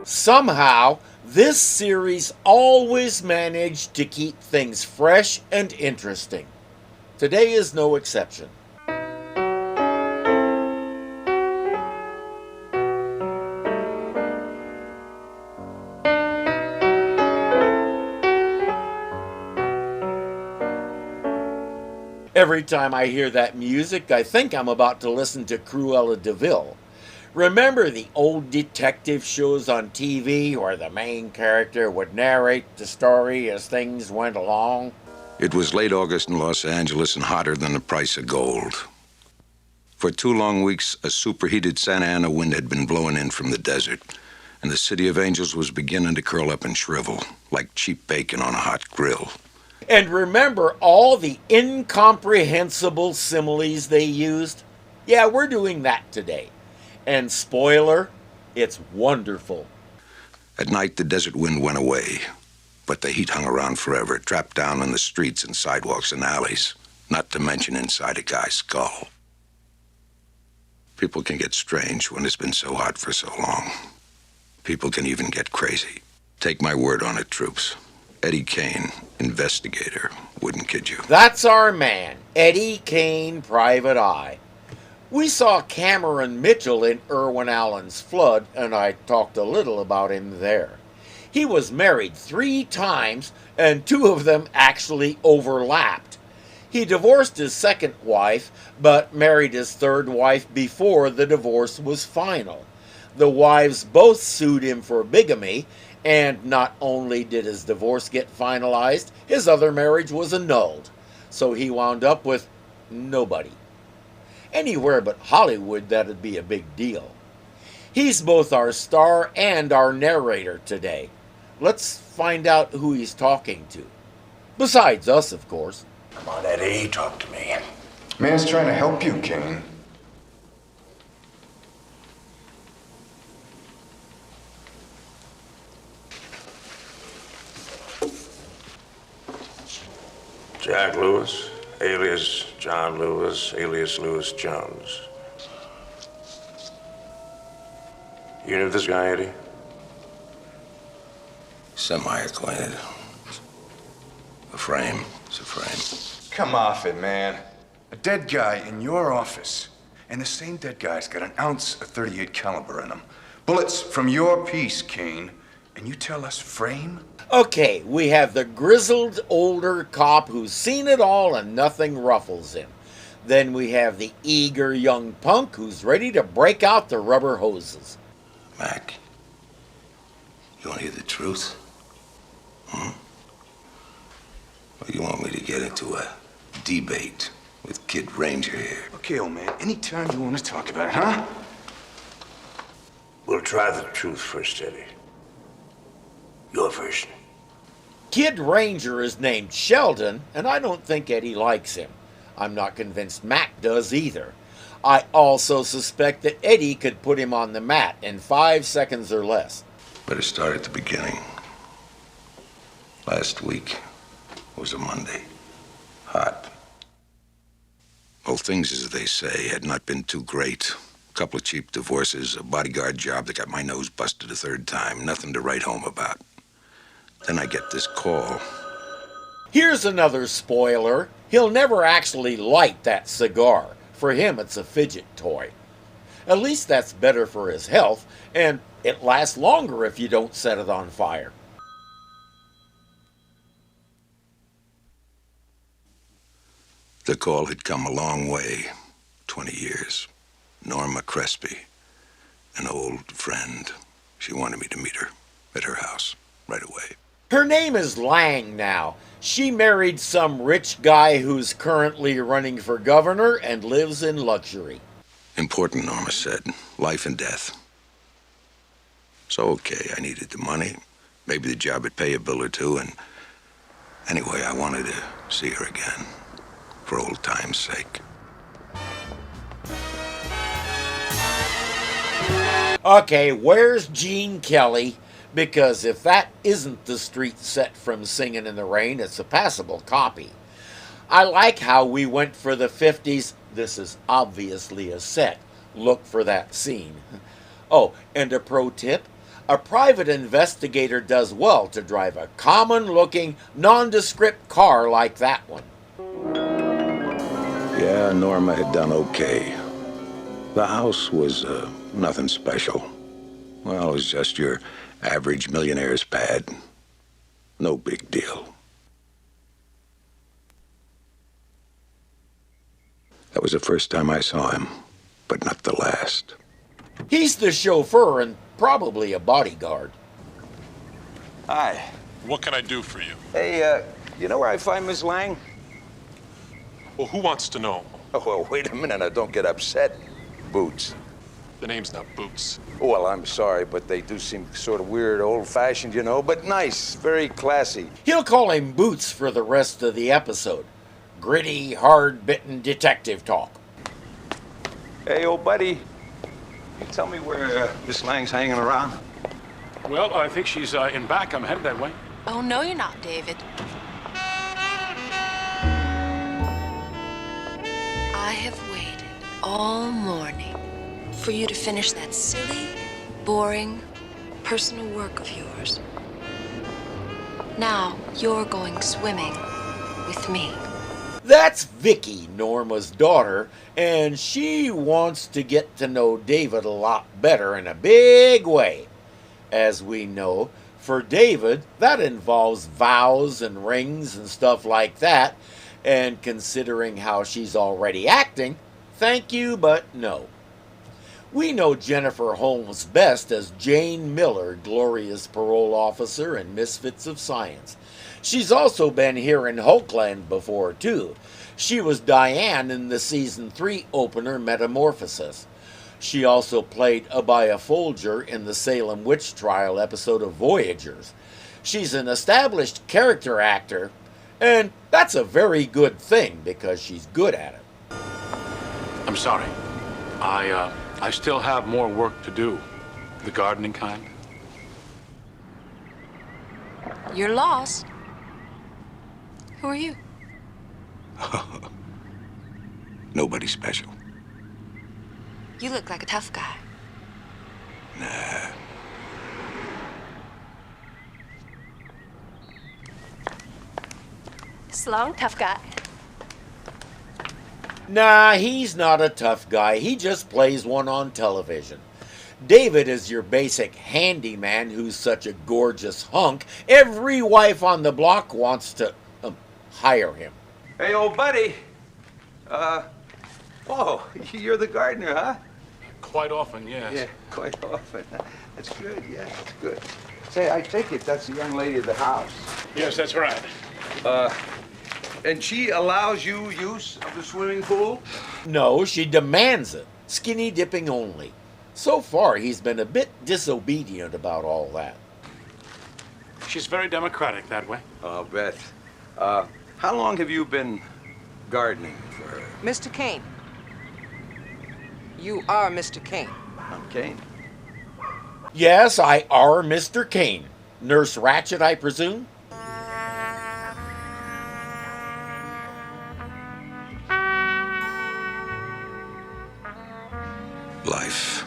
Somehow, this series always managed to keep things fresh and interesting. Today is no exception. Every time I hear that music, I think I'm about to listen to Cruella de Vil. Remember the old detective shows on TV where the main character would narrate the story as things went along? It was late August in Los Angeles and hotter than the price of gold. For 2 long weeks, a superheated Santa Ana wind had been blowing in from the desert, and the city of angels was beginning to curl up and shrivel, like cheap bacon on a hot grill. And remember all the incomprehensible similes they used? Yeah, we're doing that today. And spoiler, it's wonderful. At night, the desert wind went away, but the heat hung around forever, trapped down in the streets and sidewalks and alleys, not to mention inside a guy's skull. People can get strange when it's been so hot for so long. People can even get crazy. Take my word on it, troops. Eddie Cain, investigator, wouldn't kid you. That's our man, Eddie Cain, Private Eye. We saw Cameron Mitchell in Irwin Allen's Flood, and I talked a little about him there. He was married 3 times, and 2 of them actually overlapped. He divorced his second wife, but married his third wife before the divorce was final. The wives both sued him for bigamy, and not only did his divorce get finalized, his other marriage was annulled. So he wound up with nobody. Anywhere but Hollywood, that'd be a big deal. He's both our star and our narrator today. Let's find out who he's talking to. Besides us, of course. Come on, Eddie, talk to me. Man's trying to help you, Cain. Jack Lewis, alias John Lewis, alias Lewis Jones. You knew this guy, Eddie? Semi-acquainted. A frame. It's a frame. Come off it, man. A dead guy in your office. And the same dead guy's got an ounce of .38 caliber in him. Bullets from your piece, Cain. And you tell us frame? Okay, we have the grizzled older cop who's seen it all and nothing ruffles him. Then we have the eager young punk who's ready to break out the rubber hoses. Mac, you want to hear the truth? Or you want me to get into a debate with Kid Ranger here? Okay, old man, anytime you want to talk about it, huh? We'll try the truth first, Eddie. Your version. Kid Ranger is named Sheldon, and I don't think Eddie likes him. I'm not convinced Mac does either. I also suspect that Eddie could put him on the mat in 5 seconds or less. Better start at the beginning. Last week was a Monday. Hot. Well, things, as they say, had not been too great. A couple of cheap divorces, a bodyguard job that got my nose busted a 3rd time. Nothing to write home about. Then I get this call. Here's another spoiler. He'll never actually light that cigar. For him, it's a fidget toy. At least that's better for his health, and it lasts longer if you don't set it on fire. The call had come a long way. 20 years. Norma Crespi, an old friend. She wanted me to meet her at her house right away. Her name is Lang now. She married some rich guy who's currently running for governor and lives in luxury. Important, Norma said. Life and death. So, okay, I needed the money. Maybe the job would pay a bill or two, and anyway, I wanted to see her again, for old time's sake. Okay, where's Gene Kelly? because if that isn't the street set from Singin' in the Rain, it's a passable copy. I like how we went for the 50s, this is obviously a set, look for that scene. Oh, and a pro tip, a private investigator does well to drive a common-looking, nondescript car like that one. Yeah, Norma had done okay. The house was nothing special. Well, it was just your average millionaire's pad. No big deal. That was the first time I saw him, but not the last. He's the chauffeur and probably a bodyguard. Hi. What can I do for you? Hey, you know where I find Miss Lang? Well, who wants to know? Oh, well, wait a minute. Now, don't get upset. Boots. The name's not Boots. Oh, well, I'm sorry, but they do seem sort of weird, old-fashioned, you know, but nice, very classy. He'll call him Boots for the rest of the episode. Gritty, hard-bitten detective talk. Hey, old buddy, you tell me where Miss Lang's hanging around? Well, I think she's in back. I'm headed that way. Oh, no, you're not, David. I have waited all morning for you to finish that silly, boring, personal work of yours. Now you're going swimming with me. That's Vicky, Norma's daughter, and she wants to get to know David a lot better in a big way. As we know, for David, that involves vows and rings and stuff like that, and considering how she's already acting, thank you, but no. We know Jennifer Holmes best as Jane Miller, glorious parole officer in Misfits of Science. She's also been here in Hulkland before, too. She was Diane in the Season 3 opener Metamorphosis. She also played Abaya Folger in the Salem Witch Trial episode of Voyagers. She's an established character actor, and that's a very good thing because she's good at it. I'm sorry. I still have more work to do. The gardening kind. You're lost. Who are you? Nobody special. You look like a tough guy. Nah. So long, tough guy. Nah, he's not a tough guy. He just plays one on television. David is your basic handyman who's such a gorgeous hunk, every wife on the block wants to hire him. Hey, old buddy. Oh, you're the gardener, huh? Quite often, yes. Yeah, quite often. That's good, yeah, that's good. Say, I take it that's the young lady of the house. Yes, that's right. And she allows you use of the swimming pool? No, she demands it. Skinny dipping only. So far, he's been a bit disobedient about all that. She's very democratic that way. I'll bet. How long have you been gardening for her? Mr. Cain. You are Mr. Cain. I'm Cain. Yes, I are Mr. Cain. Nurse Ratched, I presume? Life.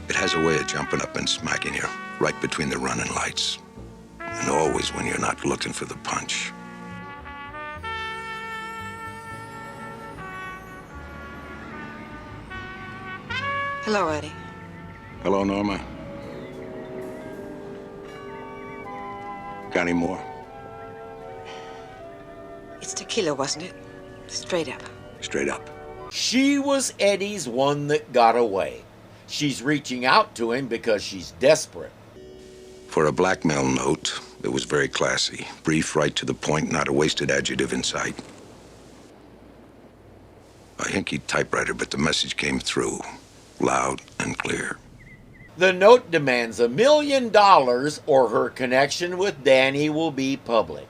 It has a way of jumping up and smacking you right between the running lights. And always when you're not looking for the punch. Hello, Eddie. Hello, Norma. Got any more? It's tequila, wasn't it? Straight up. Straight up. She was Eddie's one that got away. She's reaching out to him because she's desperate. For a blackmail note, it was very classy. Brief, right to the point, not a wasted adjective in sight. A hinky typewriter, but the message came through, loud and clear. The note demands $1 million or her connection with Danny will be public.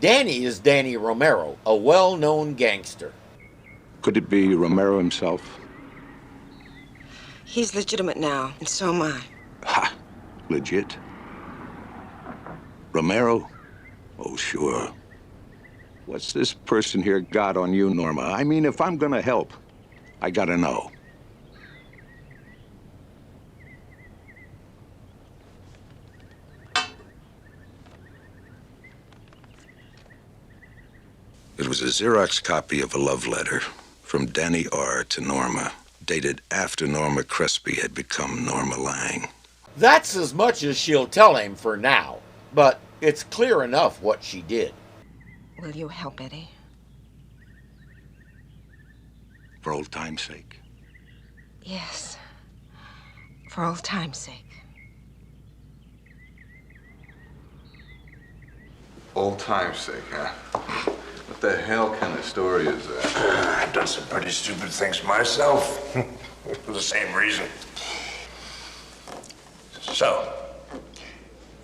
Danny is Danny Romero, a well-known gangster. Could it be Romero himself? He's legitimate now, and so am I. Ha! Legit? Romero? Oh, sure. What's this person here got on you, Norma? I mean, if I'm gonna help, I gotta know. It was a Xerox copy of a love letter from Danny R. to Norma, dated after Norma Crespi had become Norma Lang. That's as much as she'll tell him for now, but it's clear enough what she did. Will you help Eddie? For old time's sake. Yes. For old time's sake. Old time's sake, huh? What the hell kind of story is that? I've done some pretty stupid things myself. For the same reason. So,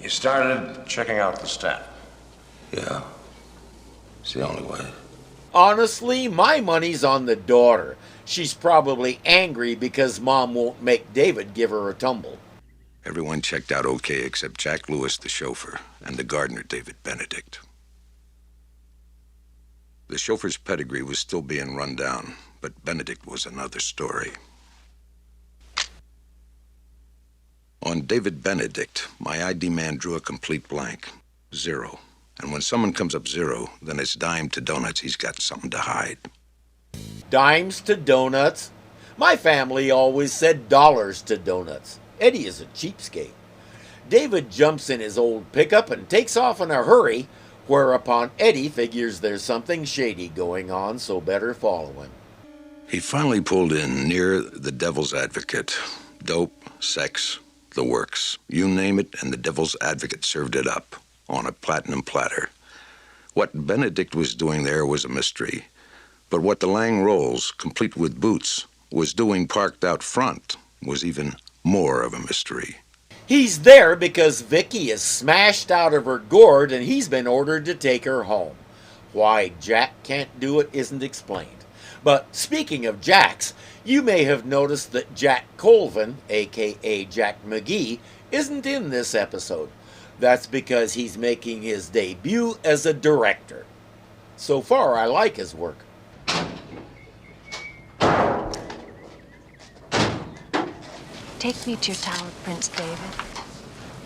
you started checking out the staff. Yeah. It's the only way. Honestly, my money's on the daughter. She's probably angry because Mom won't make David give her a tumble. Everyone checked out okay except Jack Lewis, the chauffeur, and the gardener, David Benedict. The chauffeur's pedigree was still being run down, but Benedict was another story. On David Benedict, my ID man drew a complete blank. 0. And when someone comes up 0, then it's dime to donuts he's got something to hide. Dimes to donuts? My family always said dollars to donuts. Eddie is a cheapskate. David jumps in his old pickup and takes off in a hurry, whereupon Eddie figures there's something shady going on, so better follow him. He finally pulled in near the Devil's Advocate. Dope, sex, the works. You name it, and the Devil's Advocate served it up on a platinum platter. What Benedict was doing there was a mystery. But what the Lang Rolls, complete with boots, was doing parked out front was even more of a mystery. He's there because Vicky is smashed out of her gourd and he's been ordered to take her home. Why Jack can't do it isn't explained. But speaking of Jacks, you may have noticed that Jack Colvin, aka Jack McGee, isn't in this episode. That's because he's making his debut as a director. So far, I like his work. Take me to your tower, Prince David.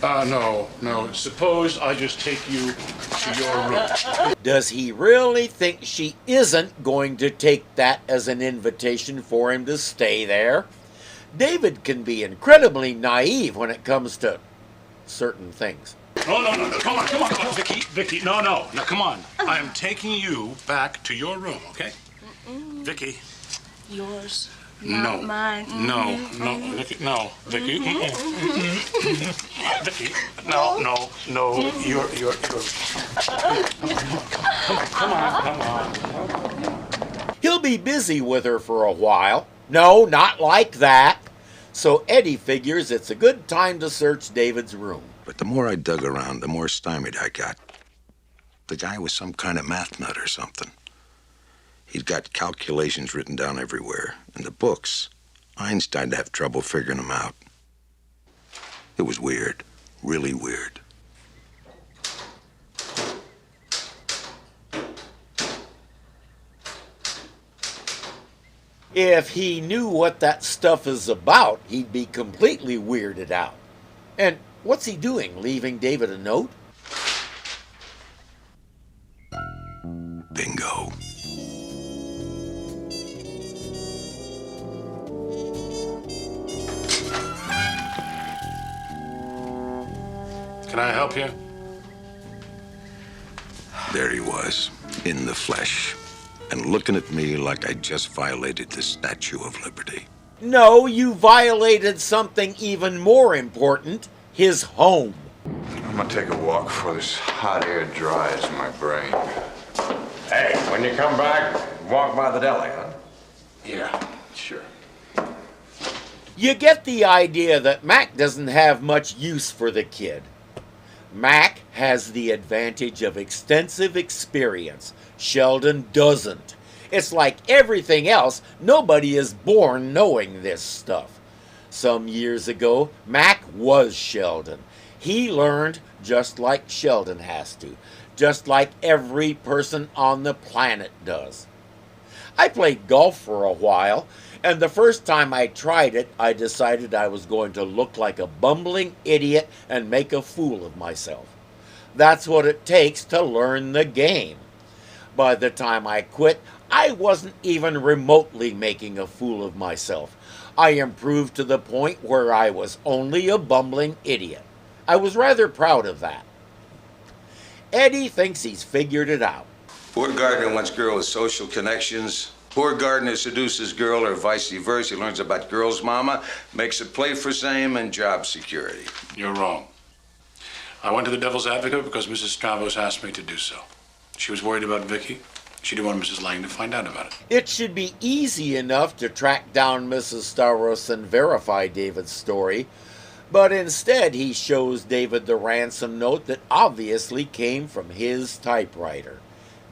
No. Suppose I just take you to your room. Does he really think she isn't going to take that as an invitation for him to stay there? David can be incredibly naive when it comes to certain things. No. Come on, Vicky. No, come on. I am taking you back to your room, okay? Vicky. Yours. No. Not mine. No, Vicky, no, Vicky. Vicky, no, you're. Come on. He'll be busy with her for a while. No, not like that. So Eddie figures it's a good time to search David's room. But the more I dug around, the more stymied I got. The guy was some kind of math nut or something. He'd got calculations written down everywhere. And the books, Einstein'd have trouble figuring them out. It was weird, really weird. If he knew what that stuff is about, he'd be completely weirded out. And what's he doing, leaving David a note? Bingo. Can I help you? There he was, in the flesh, and looking at me like I just violated the Statue of Liberty. No, you violated something even more important, his home. I'm gonna take a walk before this hot air dries my brain. Hey, when you come back, walk by the deli, huh? Yeah, sure. You get the idea that Mac doesn't have much use for the kid. Mac has the advantage of extensive experience. Sheldon doesn't. It's like everything else, nobody is born knowing this stuff. Some years ago, Mac was Sheldon. He learned just like Sheldon has to, just like every person on the planet does. I played golf for a while, and the first time I tried it, I decided I was going to look like a bumbling idiot and make a fool of myself. That's what it takes to learn the game. By the time I quit, I wasn't even remotely making a fool of myself. I improved to the point where I was only a bumbling idiot. I was rather proud of that. Eddie thinks he's figured it out. Poor gardener wants girl with social connections. Poor gardener seduces girl or vice versa. He learns about girl's mama, makes a play for same and job security. You're wrong. I went to the Devil's Advocate because Mrs. Stravos asked me to do so. She was worried about Vicky. She didn't want Mrs. Lang to find out about it. It should be easy enough to track down Mrs. Stavros and verify David's story, but instead he shows David the ransom note that obviously came from his typewriter.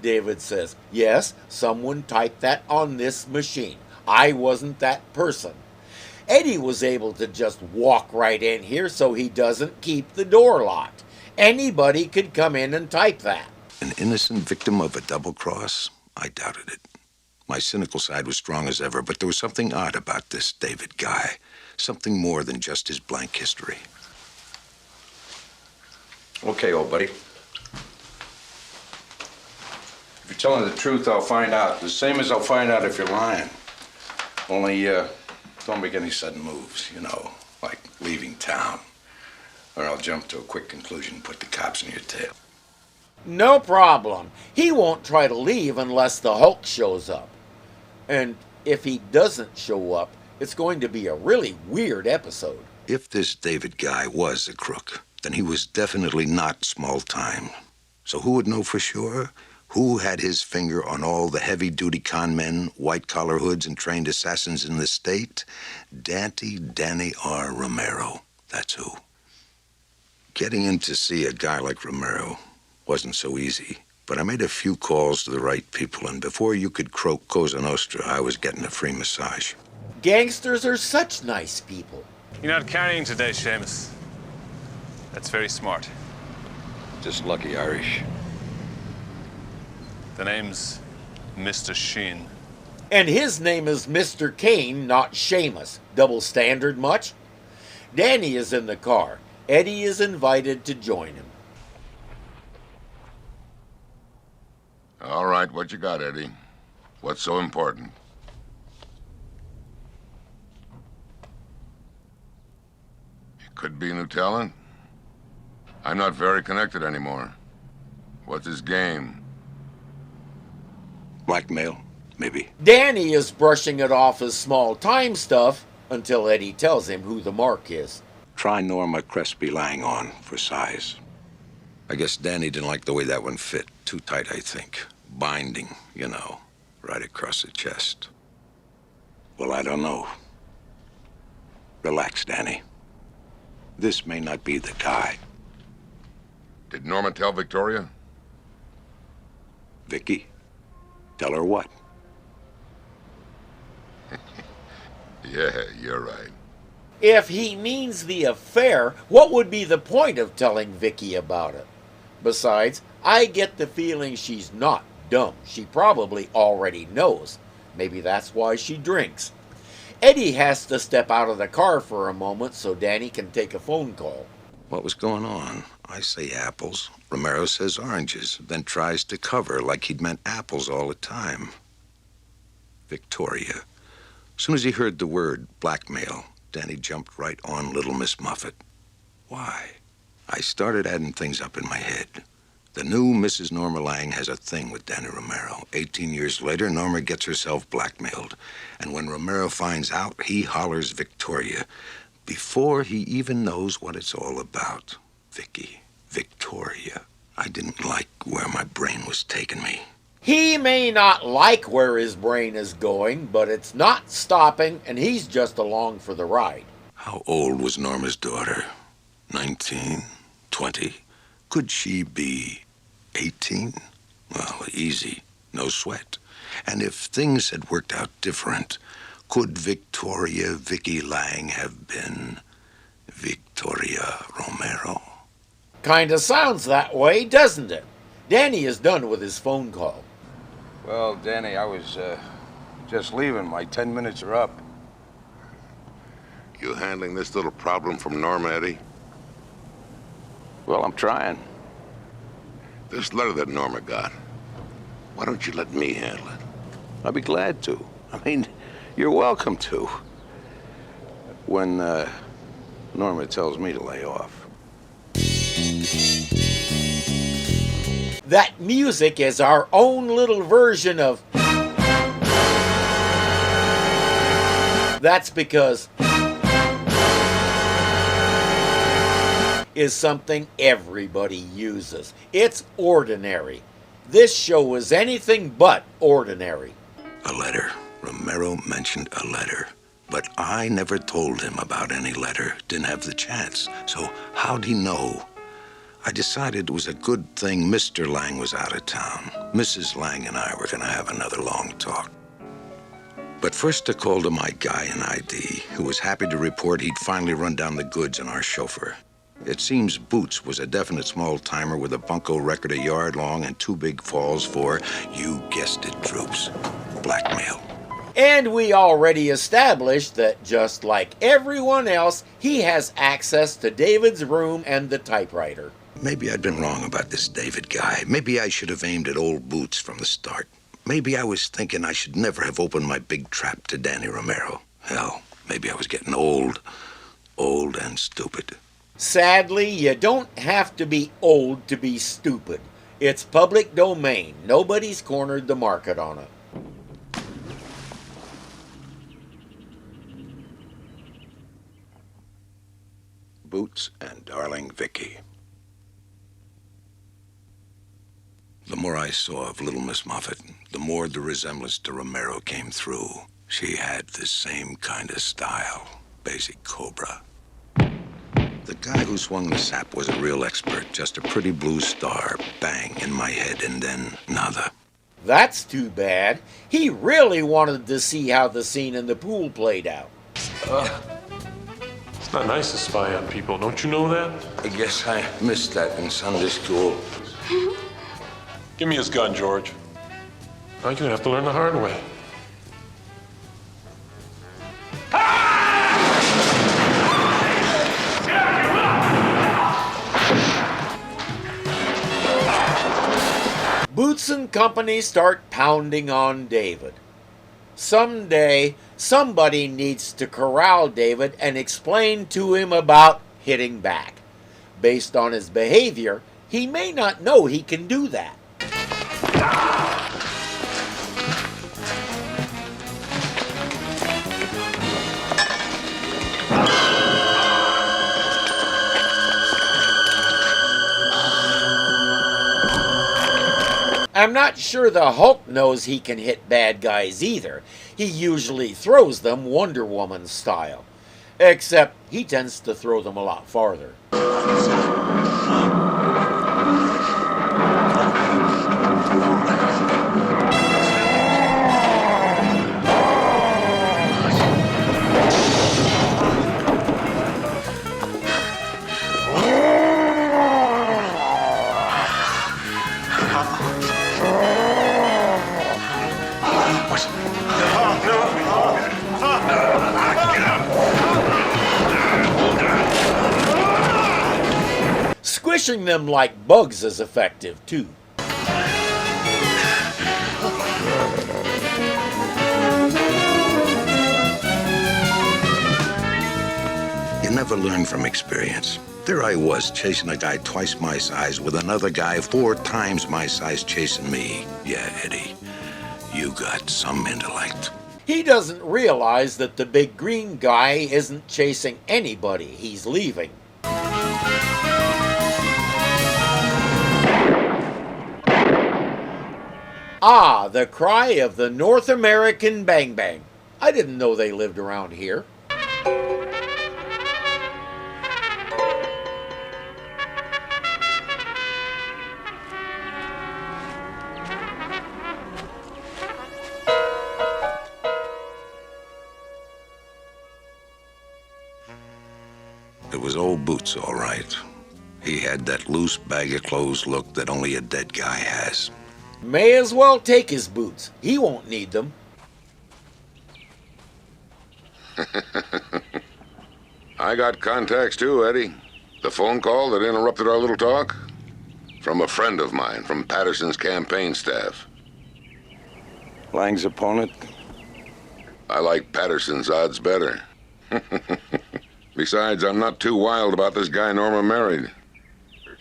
David says, yes, someone typed that on this machine. I wasn't that person. Eddie was able to just walk right in here so he doesn't keep the door locked. Anybody could come in and type that. An innocent victim of a double cross? I doubted it. My cynical side was strong as ever, but there was something odd about this David guy. Something more than just his blank history. Okay, old buddy. If you're telling the truth, I'll find out. The same as I'll find out if you're lying. Only, don't make any sudden moves, you know, like leaving town. Or I'll jump to a quick conclusion and put the cops in your tail. No problem. He won't try to leave unless the Hulk shows up. And if he doesn't show up, it's going to be a really weird episode. If this David guy was a crook, then he was definitely not small time. So who would know for sure? Who had his finger on all the heavy-duty con men, white-collar hoods, and trained assassins in the state? Danny R. Romero. That's who. Getting in to see a guy like Romero wasn't so easy, but I made a few calls to the right people, and before you could croak Cosa Nostra, I was getting a free massage. Gangsters are such nice people. You're not carrying today, Seamus. That's very smart. Just lucky Irish. The name's Mr. Sheen. And his name is Mr. Cain, not Seamus. Double standard much? Danny is in the car. Eddie is invited to join him. All right, what you got, Eddie? What's so important? It could be new talent. I'm not very connected anymore. What's his game? Blackmail, maybe. Danny is brushing it off as small-time stuff until Eddie tells him who the mark is. Try Norma Crespi lying on for size. I guess Danny didn't like the way that one fit. Too tight, I think. Binding, you know, right across the chest. Well, I don't know. Relax, Danny. This may not be the guy. Did Norma tell Victoria? Vicky? Tell her what? Yeah, you're right. If he means the affair, what would be the point of telling Vicky about it? Besides, I get the feeling she's not dumb. She probably already knows. Maybe that's why she drinks. Eddie has to step out of the car for a moment so Danny can take a phone call. What was going on? I say apples. Romero says oranges, then tries to cover like he'd meant apples all the time. Victoria. As soon as he heard the word blackmail, Danny jumped right on Little Miss Muffet. Why? I started adding things up in my head. The new Mrs. Norma Lang has a thing with Danny Romero. 18 years later, Norma gets herself blackmailed. And when Romero finds out, he hollers Victoria. Before he even knows what it's all about. Vicky. Victoria. I didn't like where my brain was taking me. He may not like where his brain is going, but it's not stopping, and he's just along for the ride. How old was Norma's daughter? 19? 20? Could she be 18? Well, easy. No sweat. And if things had worked out different, could Victoria Vicky Lang have been Victoria Romero? Kinda sounds that way, doesn't it? Danny is done with his phone call. Well, Danny, I was just leaving. My 10 minutes are up. You handling this little problem from Norma, Eddie? Well, I'm trying. This letter that Norma got, why don't you let me handle it? I'd be glad to. I mean, you're welcome to. When Norma tells me to lay off. That music is our own little version of... That's because... is something everybody uses. It's ordinary. This show is anything but ordinary. A letter. Romero mentioned a letter. But I never told him about any letter. Didn't have the chance. So how'd he know? I decided it was a good thing Mr. Lang was out of town. Mrs. Lang and I were going to have another long talk. But first I called to my guy in ID, who was happy to report he'd finally run down the goods on our chauffeur. It seems Boots was a definite small-timer with a bunco record a yard long and 2 big falls for, you guessed it, troops, blackmail. And we already established that just like everyone else, he has access to David's room and the typewriter. Maybe I'd been wrong about this David guy. Maybe I should have aimed at old Boots from the start. Maybe I was thinking I should never have opened my big trap to Danny Romero. Hell, maybe I was getting old and stupid. Sadly, you don't have to be old to be stupid. It's public domain. Nobody's cornered the market on it. Boots and darling Vicky. The more I saw of little Miss Moffat, the more the resemblance to Romero came through. She had the same kind of style. Basic cobra. The guy who swung the sap was a real expert. Just a pretty blue star, bang, in my head, and then nada. That's too bad. He really wanted to see how the scene in the pool played out. It's not nice to spy on people, don't you know that? I guess I missed that in Sunday school. Give me his gun, George. Now you're gonna have to learn the hard way. Boots and company start pounding on David. Someday, somebody needs to corral David and explain to him about hitting back. Based on his behavior, he may not know he can do that. I'm not sure the Hulk knows he can hit bad guys either. He usually throws them Wonder Woman style. Except he tends to throw them a lot farther. Squishing them like bugs is effective, too. You never learn from experience. There I was, chasing a guy twice my size with another guy 4 times my size chasing me. Yeah, Eddie, you got some intellect. He doesn't realize that the big green guy isn't chasing anybody. He's leaving. Ah, the cry of the North American Bang Bang. I didn't know they lived around here. It was old Boots, all right. He had that loose bag of clothes look that only a dead guy has. May as well take his boots. He won't need them. I got contacts too, Eddie. The phone call that interrupted our little talk? From a friend of mine from Patterson's campaign staff. Lang's opponent? I like Patterson's odds better. Besides, I'm not too wild about this guy Norma married.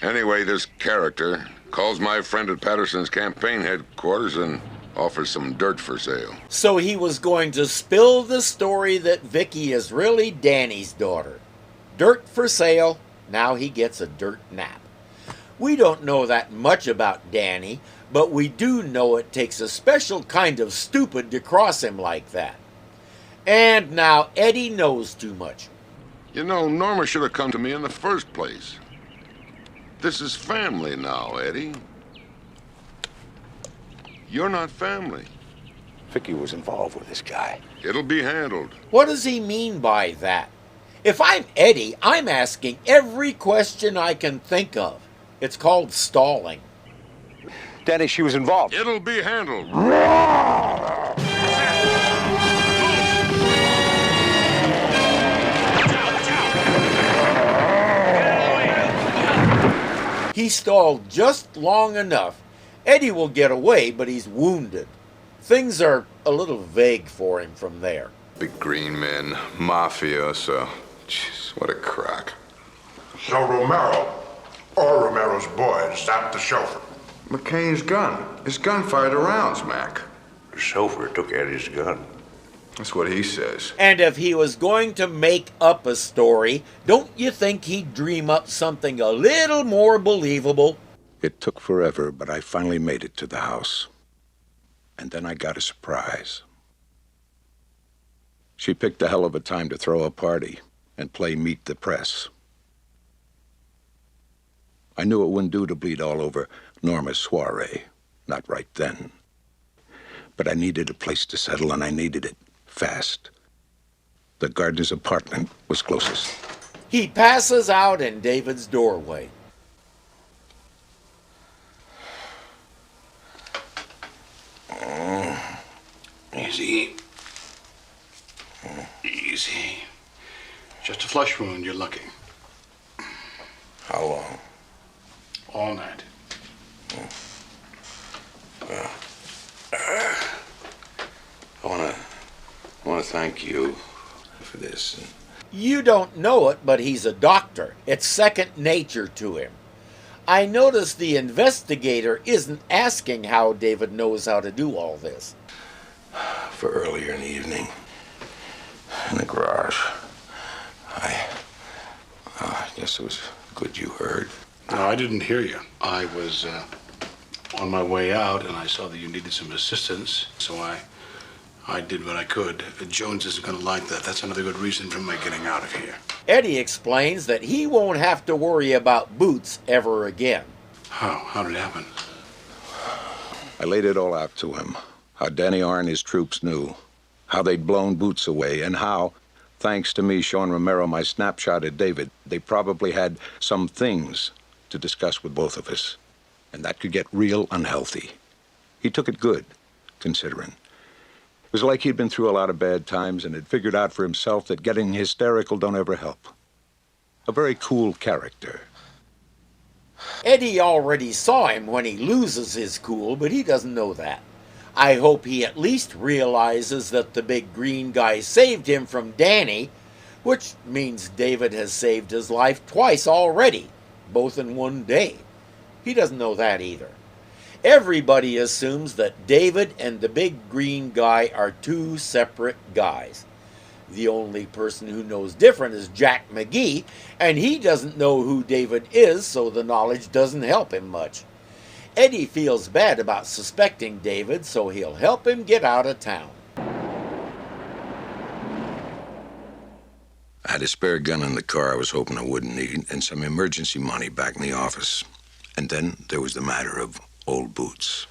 Anyway, this character calls my friend at Patterson's campaign headquarters and offers some dirt for sale. So he was going to spill the story that Vicky is really Danny's daughter. Dirt for sale. Now he gets a dirt nap. We don't know that much about Danny, but we do know it takes a special kind of stupid to cross him like that. And now Eddie knows too much. You know, Norma should have come to me in the first place. This is family now, Eddie. You're not family. Vicky was involved with this guy. It'll be handled. What does he mean by that? If I'm Eddie, I'm asking every question I can think of. It's called stalling. Danny, she was involved. It'll be handled. He stalled just long enough. Eddie will get away, but he's wounded. Things are a little vague for him from there. Big green men, mafioso. Jeez, what a crock. So Romero, or Romero's boy, stopped the chauffeur. McCain's gun. His gun fired the rounds, Mac. The chauffeur took Eddie's gun. That's what he says. And if he was going to make up a story, don't you think he'd dream up something a little more believable? It took forever, but I finally made it to the house. And then I got a surprise. She picked a hell of a time to throw a party and play Meet the Press. I knew it wouldn't do to bleed all over Norma's soiree, not right then. But I needed a place to settle, and I needed it fast. The gardener's apartment was closest. He passes out in David's doorway. Easy. Easy. Just a flesh wound, you're lucky. How long? All night. I want to thank you for this. You don't know it, but he's a doctor. It's second nature to him. I notice the investigator isn't asking how David knows how to do all this. For earlier in the evening, in the garage, I guess it was good you heard. No, I didn't hear you. I was on my way out, and I saw that you needed some assistance, so I did what I could. Jones isn't going to like that. That's another good reason for my getting out of here. Eddie explains that he won't have to worry about Boots ever again. How? How did it happen? I laid it all out to him. How Danny R and his troops knew. How they'd blown Boots away, and how, thanks to me showing Romero my snapshot of David, they probably had some things to discuss with both of us. And that could get real unhealthy. He took it good, considering. It was like he'd been through a lot of bad times and had figured out for himself that getting hysterical don't ever help. A very cool character. Eddie already saw him when he loses his cool, but he doesn't know that. I hope he at least realizes that the big green guy saved him from Danny, which means David has saved his life twice already, both in one day. He doesn't know that either. Everybody assumes that David and the big green guy are two separate guys. The only person who knows different is Jack McGee, and he doesn't know who David is, so the knowledge doesn't help him much. Eddie feels bad about suspecting David, so he'll help him get out of town. I had a spare gun in the car I was hoping I wouldn't need, and some emergency money back in the office. And then there was the matter of old Boots.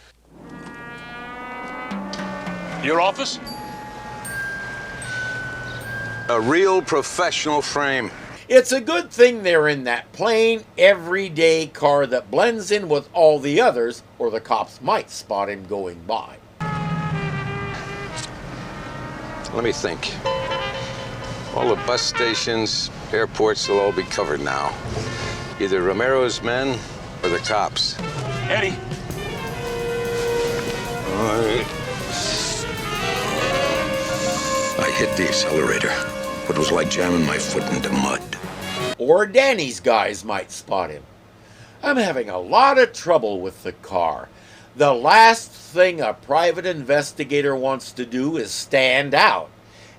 Your office? A real professional frame. It's a good thing they're in that plain, everyday car that blends in with all the others, or the cops might spot him going by. Let me think. All the bus stations, airports will all be covered now. Either Romero's men or the cops. Eddie. All right. I hit the accelerator. It was like jamming my foot into mud. Or Danny's guys might spot him. I'm having a lot of trouble with the car. The last thing a private investigator wants to do is stand out.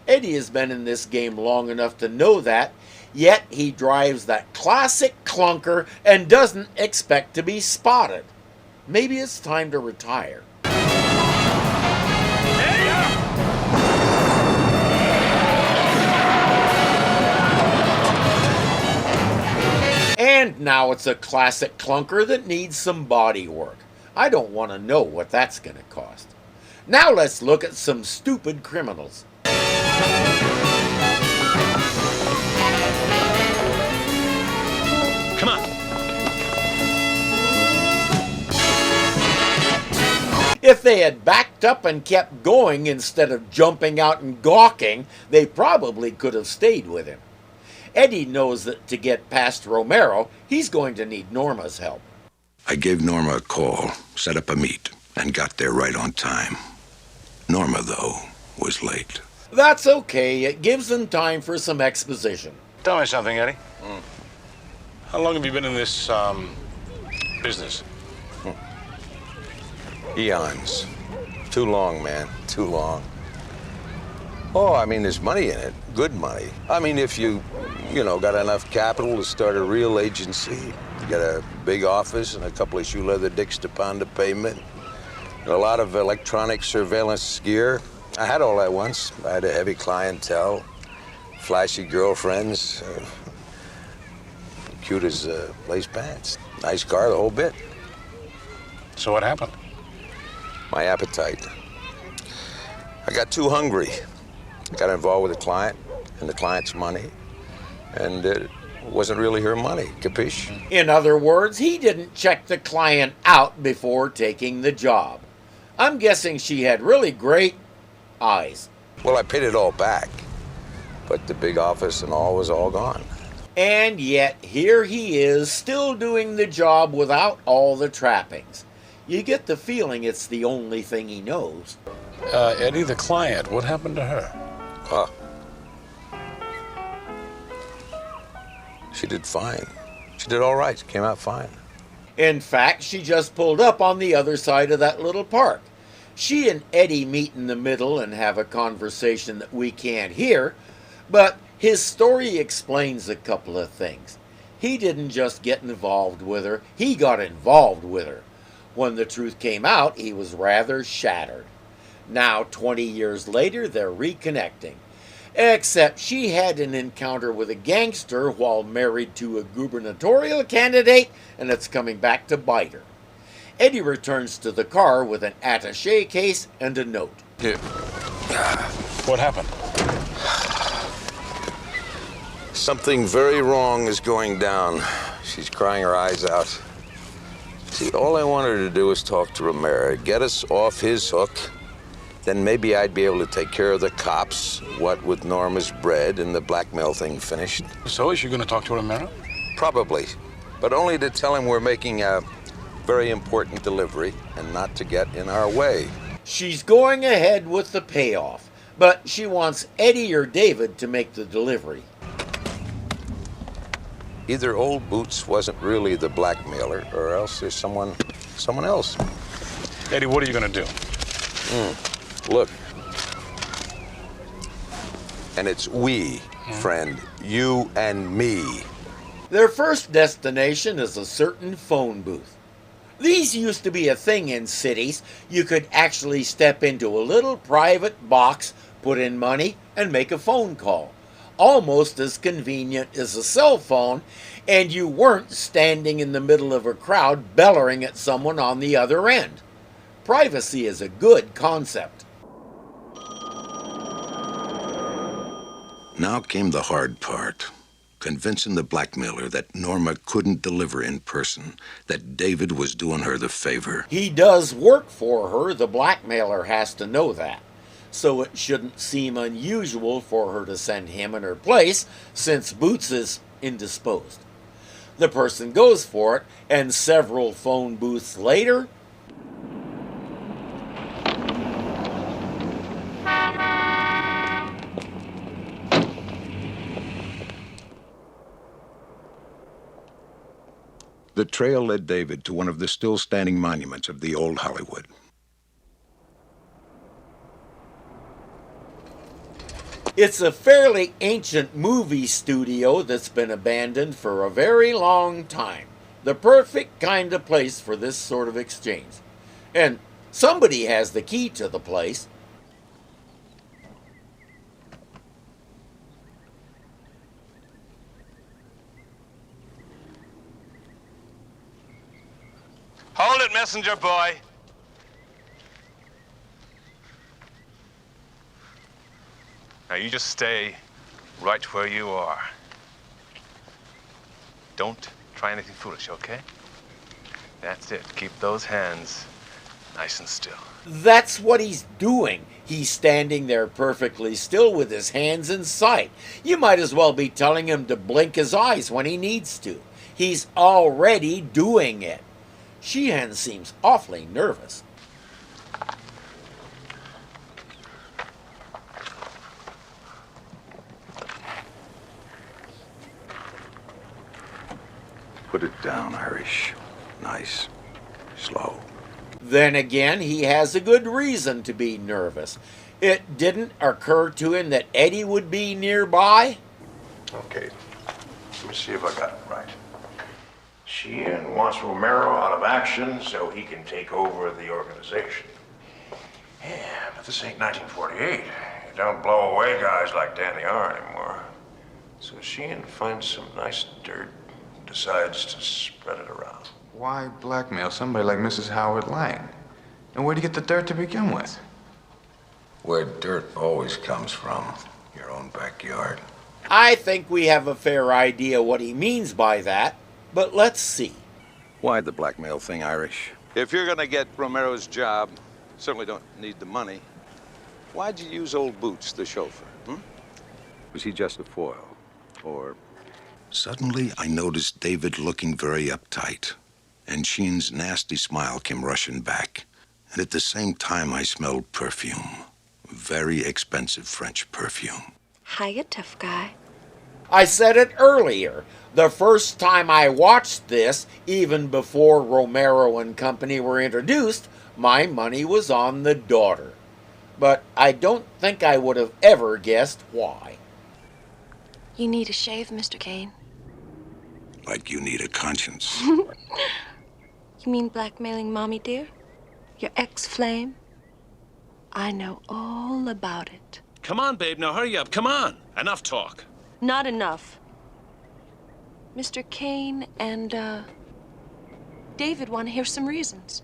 Eddie has been in this game long enough to know that, yet he drives that classic clunker and doesn't expect to be spotted. Maybe it's time to retire. And now it's a classic clunker that needs some body work. I don't want to know what that's going to cost. Now let's look at some stupid criminals. Come on. If they had backed up and kept going instead of jumping out and gawking, they probably could have stayed with him. Eddie knows that to get past Romero, he's going to need Norma's help. I gave Norma a call, set up a meet, and got there right on time. Norma, though, was late. That's okay. It gives them time for some exposition. Tell me something, Eddie. How long have you been in this, business? Eons. Too long, man. Too long. Oh, I mean, there's money in it. Good money. I mean, if you got enough capital to start a real agency, you got a big office and a couple of shoe leather dicks to pound the pavement, and a lot of electronic surveillance gear. I had all that once. I had a heavy clientele, flashy girlfriends, cute as lace pants, nice car, the whole bit. So what happened? My appetite. I got too hungry. Got involved with the client and the client's money, and it wasn't really her money, capiche? In other words, he didn't check the client out before taking the job. I'm guessing she had really great eyes. Well, I paid it all back, but the big office and all was all gone. And yet, here he is, still doing the job without all the trappings. You get the feeling it's the only thing he knows. Eddie, the client, what happened to her? Huh. She did fine. She did all right. She came out fine. In fact, she just pulled up on the other side of that little park. She and Eddie meet in the middle and have a conversation that we can't hear, but his story explains a couple of things. He didn't just get involved with her, he got involved with her. When the truth came out, he was rather shattered. Now, 20 years later, they're reconnecting. Except she had an encounter with a gangster while married to a gubernatorial candidate, and it's coming back to bite her. Eddie returns to the car with an attaché case and a note. Here. What happened? Something very wrong is going down. She's crying her eyes out. See, all I wanted her to do was talk to Romero, get us off his hook. Then maybe I'd be able to take care of the cops, what with Norma's bread and the blackmail thing finished. So is she going to talk to Romero? Probably, but only to tell him we're making a very important delivery and not to get in our way. She's going ahead with the payoff, but she wants Eddie or David to make the delivery. Either Old Boots wasn't really the blackmailer, or else there's someone else. Eddie, what are you going to do? Look. And it's we, friend. You and me. Their first destination is a certain phone booth. These used to be a thing in cities. You could actually step into a little private box, put in money, and make a phone call. Almost as convenient as a cell phone, and you weren't standing in the middle of a crowd bellowing at someone on the other end. Privacy is a good concept. Now came the hard part. convincing the blackmailer that Norma couldn't deliver in person, that David was doing her the favor. He does work for her, the blackmailer has to know that. So it shouldn't seem unusual for her to send him in her place, since Boots is indisposed. The person goes for it, and several phone booths later, The trail led David to one of the still-standing monuments of the old Hollywood. it's a fairly ancient movie studio that's been abandoned for a very long time. The perfect kind of place for this sort of exchange. And somebody has the key to the place. Hold it, messenger boy. Now you just stay right where you are. Don't try anything foolish, okay? That's it. Keep those hands nice and still. That's what he's doing. He's standing there perfectly still with his hands in sight. You might as well be telling him to blink his eyes when he needs to. He's already doing it. Sheehan seems awfully nervous. Put it down, Irish. Nice. Slow. Then again, he has a good reason to be nervous. It didn't occur to him that Eddie would be nearby. Okay, let me see if I got it right. Sheehan wants Romero out of action so he can take over the organization. Yeah, but this ain't 1948. You don't blow away guys like Danny R anymore. So Sheehan finds some nice dirt and decides to spread it around. Why blackmail somebody like Mrs. Howard Lang? And where'd you get the dirt to begin with? Where dirt always comes from. Your own backyard. I think we have a fair idea what he means by that, but let's see. Why the blackmail thing, Irish? If you're gonna get Romero's job, certainly don't need the money. Why'd you use old Boots, the chauffeur? Was he just a foil? Or... Suddenly, I noticed David looking very uptight, and Sheen's nasty smile came rushing back. And at the same time, I smelled perfume. Very expensive French perfume. Hiya, tough guy. I said it earlier. The first time I watched this, even before Romero and company were introduced, my money was on the daughter. But I don't think I would have ever guessed why. You need a shave, Mr. Cain. Like you need a conscience. You mean blackmailing Mommy, dear? Your ex-flame? I know all about it. Come on, babe, now hurry up. Come on. Enough talk. Not enough. Mr. Cain and, David want to hear some reasons.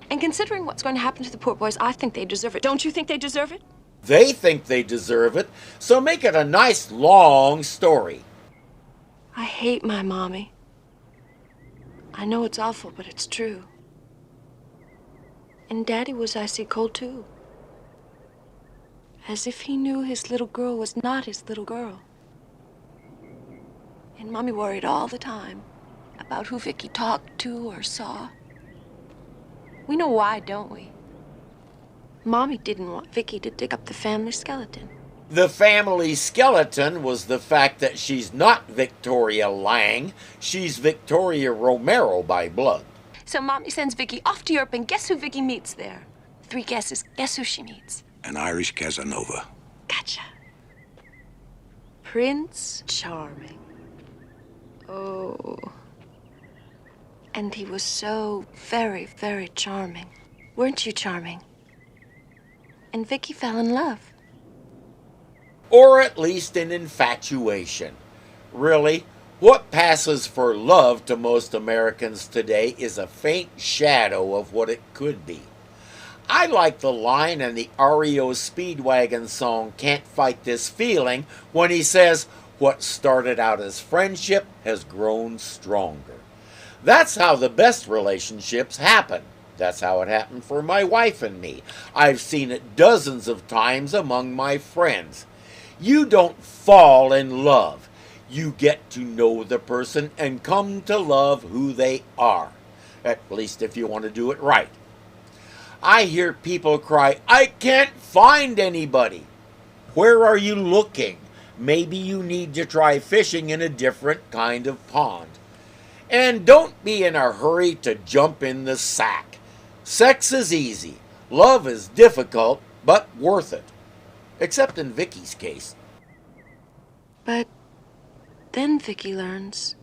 And considering what's going to happen to the poor boys, I think they deserve it. Don't you think they deserve it? They think they deserve it, so make it a nice long story. I hate my mommy. I know it's awful, but it's true. And Daddy was icy cold, too. As if he knew his little girl was not his little girl. And Mommy worried all the time about who Vicky talked to or saw. We know why, don't we? Mommy didn't want Vicky to dig up the family skeleton. The family skeleton was the fact that she's not Victoria Lang. She's Victoria Romero by blood. So Mommy sends Vicky off to Europe, and guess who Vicky meets there? 3 guesses. Guess who she meets? An Irish Casanova. Gotcha. Prince Charming. Oh. And he was so very, very charming. Weren't you charming? And Vicky fell in love. Or at least an infatuation. Really, what passes for love to most Americans today is a faint shadow of what it could be. I like the line in the REO Speedwagon song Can't Fight This Feeling when he says, What started out as friendship has grown stronger. That's how the best relationships happen. That's how it happened for my wife and me. I've seen it dozens of times among my friends. You don't fall in love. You get to know the person and come to love who they are. At least if you want to do it right. I hear people cry, "I can't find anybody." Where are you looking? Maybe you need to try fishing in a different kind of pond. And don't be in a hurry to jump in the sack. Sex is easy. Love is difficult, but worth it. Except in Vicky's case. But then Vicky learns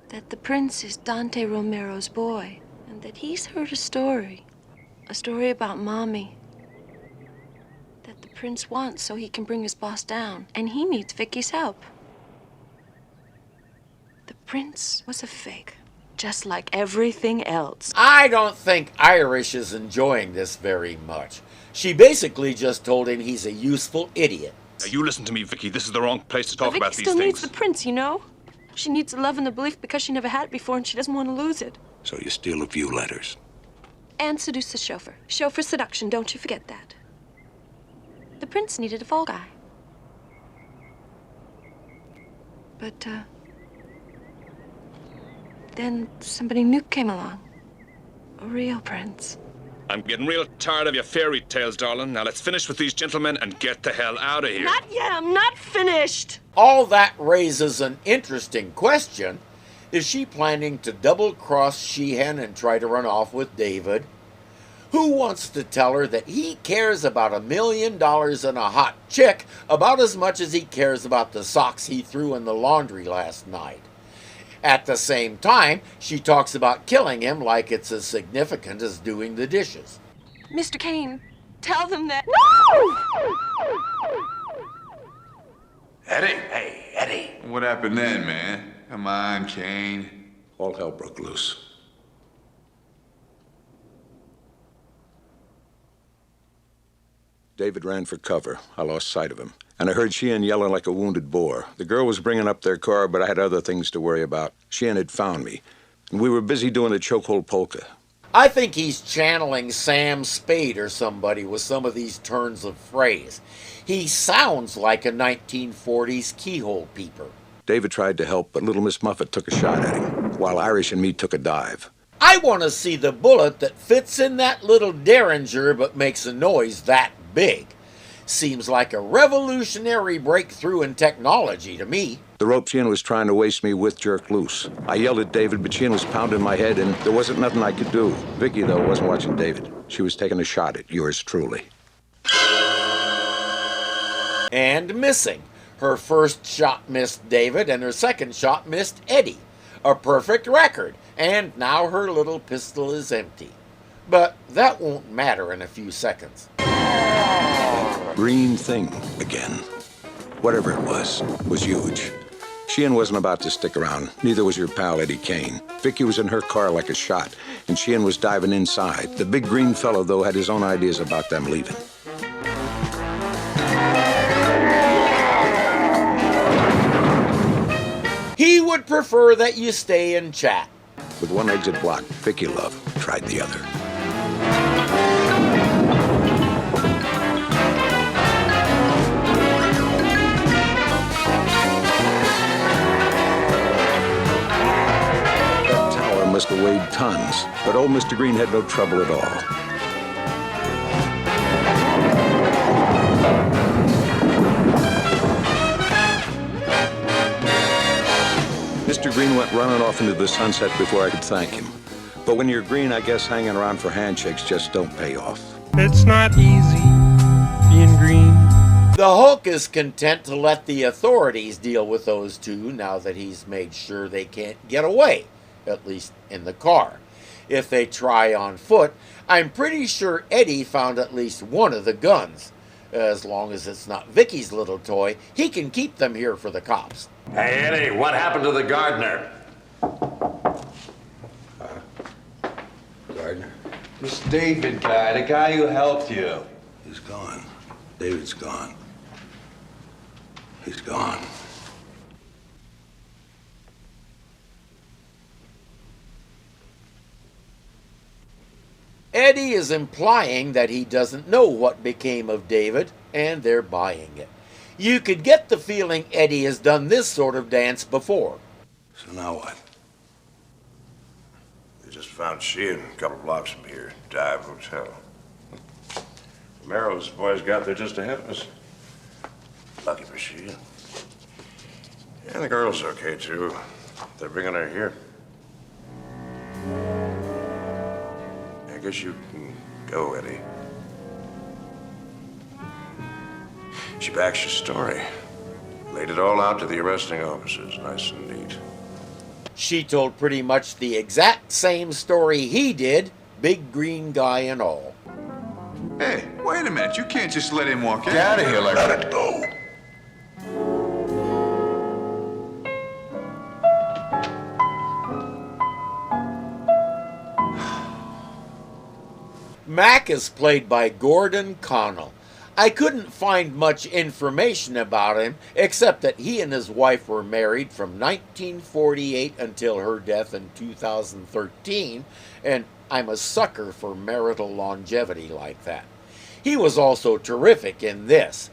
that the prince is Dante Romero's boy, and that he's heard a story about Mommy, that the prince wants so he can bring his boss down, and he needs Vicky's help. The prince was a fake, just like everything else. I don't think Irish is enjoying this very much. She basically just told him he's a useful idiot. Now, you listen to me, Vicky. This is the wrong place to talk about these Vicky still needs things. the prince, you know? She needs the love and the belief because she never had it before and she doesn't want to lose it. So you steal a few letters. And seduce the chauffeur. Chauffeur seduction, don't you forget that. The prince needed a fall guy. But, then somebody new came along. A real prince. I'm getting real tired of your fairy tales, darling. Now let's finish with these gentlemen and get the hell out of here. Not yet, I'm not finished. All that raises an interesting question. Is she planning to double-cross Sheehan and try to run off with David? Who wants to tell her that he cares about $1 million and a hot chick about as much as he cares about the socks he threw in the laundry last night? At the same time, she talks about killing him like it's as significant as doing the dishes. Mr. Cain, tell them that. No! Eddie, hey, Eddie. What happened then, man? Come on, Cain. All hell broke loose. David ran for cover. I lost sight of him. And I heard Sheehan yelling like a wounded boar. The girl was bringing up their car, but I had other things to worry about. Sheehan had found me, and we were busy doing the chokehold polka. I think he's channeling Sam Spade or somebody with some of these turns of phrase. He sounds like a 1940s keyhole peeper. David tried to help, but little Miss Muffet took a shot at him, while Irish and me took a dive. I want to see the bullet that fits in that little derringer but makes a noise that big. Seems like a revolutionary breakthrough in technology to me. The rope Sheehan was trying to waste me with jerked loose. I yelled at David, but Sheehan was pounding my head, and there wasn't nothing I could do. Vicky, though, wasn't watching David. She was taking a shot at yours truly. And missing. Her first shot missed David, and her second shot missed Eddie. A perfect record, and now her little pistol is empty. But that won't matter in a few seconds. Green thing again. Whatever it was huge. Sheehan wasn't about to stick around. Neither was your pal, Eddie Cain. Vicky was in her car like a shot, and Sheehan was diving inside. The big green fellow, though, had his own ideas about them leaving. He would prefer that you stay and chat. With one exit blocked, Vicky Love tried the other. That tower must have weighed tons, but old Mr. Green had no trouble at all. Mr. Green went running off into the sunset before I could thank him. But when you're green, I guess hanging around for handshakes just don't pay off. It's not easy being green. The Hulk is content to let the authorities deal with those two now that he's made sure they can't get away, at least in the car. If they try on foot, I'm pretty sure Eddie found at least one of the guns. As long as it's not Vicky's little toy, he can keep them here for the cops. Hey, Eddie, what happened to the gardener? Gardner? This David guy, the guy who helped you. He's gone. David's gone. He's gone. Eddie is implying that he doesn't know what became of David, and they're buying it. You could get the feeling Eddie has done this sort of dance before. So now what? They just found Sheehan a couple blocks from here, Dive Hotel. Romero's boys got there just ahead of us. Lucky for Sheehan. And the girl's okay, too. They're bringing her here. I guess you can go, Eddie. She backs your story. Laid it all out to the arresting officers, nice and neat. She told pretty much the exact same story he did, big green guy and all. Hey, wait a minute. You can't just let him walk in. Get out of here, Larry. Let it go. Mac is played by Gordon Connell. I couldn't find much information about him except that he and his wife were married from 1948 until her death in 2013, and I'm a sucker for marital longevity like that. He was also terrific in this.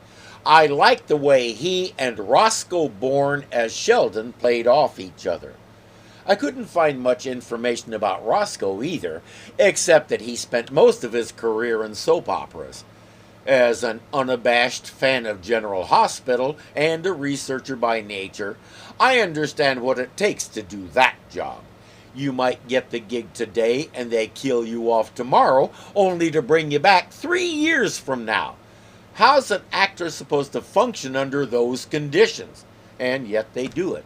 I liked the way he and Roscoe Bourne as Sheldon played off each other. I couldn't find much information about Roscoe either, except that he spent most of his career in soap operas. As an unabashed fan of General Hospital and a researcher by nature, I understand what it takes to do that job. You might get the gig today and they kill you off tomorrow, only to bring you back 3 years from now. How's an actor supposed to function under those conditions? And yet they do it.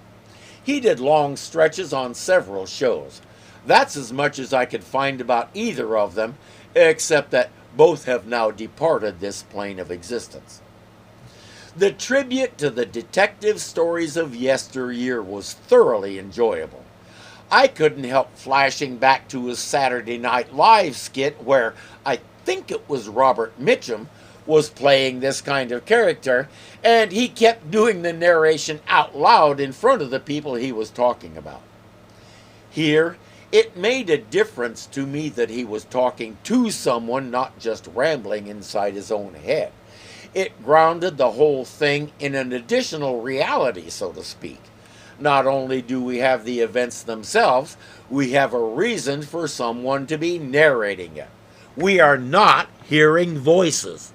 He did long stretches on several shows. That's as much as I could find about either of them, except that both have now departed this plane of existence. The tribute to the detective stories of yesteryear was thoroughly enjoyable. I couldn't help flashing back to his Saturday Night Live skit where I think it was Robert Mitchum was playing this kind of character, and he kept doing the narration out loud in front of the people he was talking about. Here, it made a difference to me that he was talking to someone, not just rambling inside his own head. It grounded the whole thing in an additional reality, so to speak. Not only do we have the events themselves, we have a reason for someone to be narrating it. We are not hearing voices.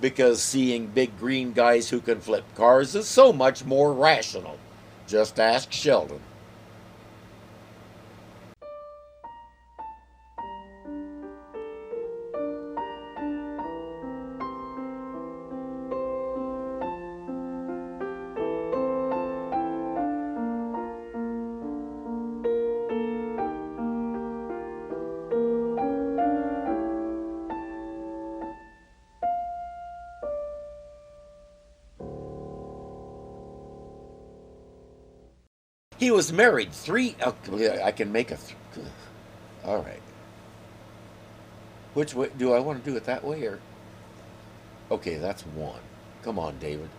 Because seeing big green guys who can flip cars is so much more rational. Just ask Sheldon. He was married I can make a... all right. Which way? Do I want to do it that way or... Okay, that's one. Come on, David.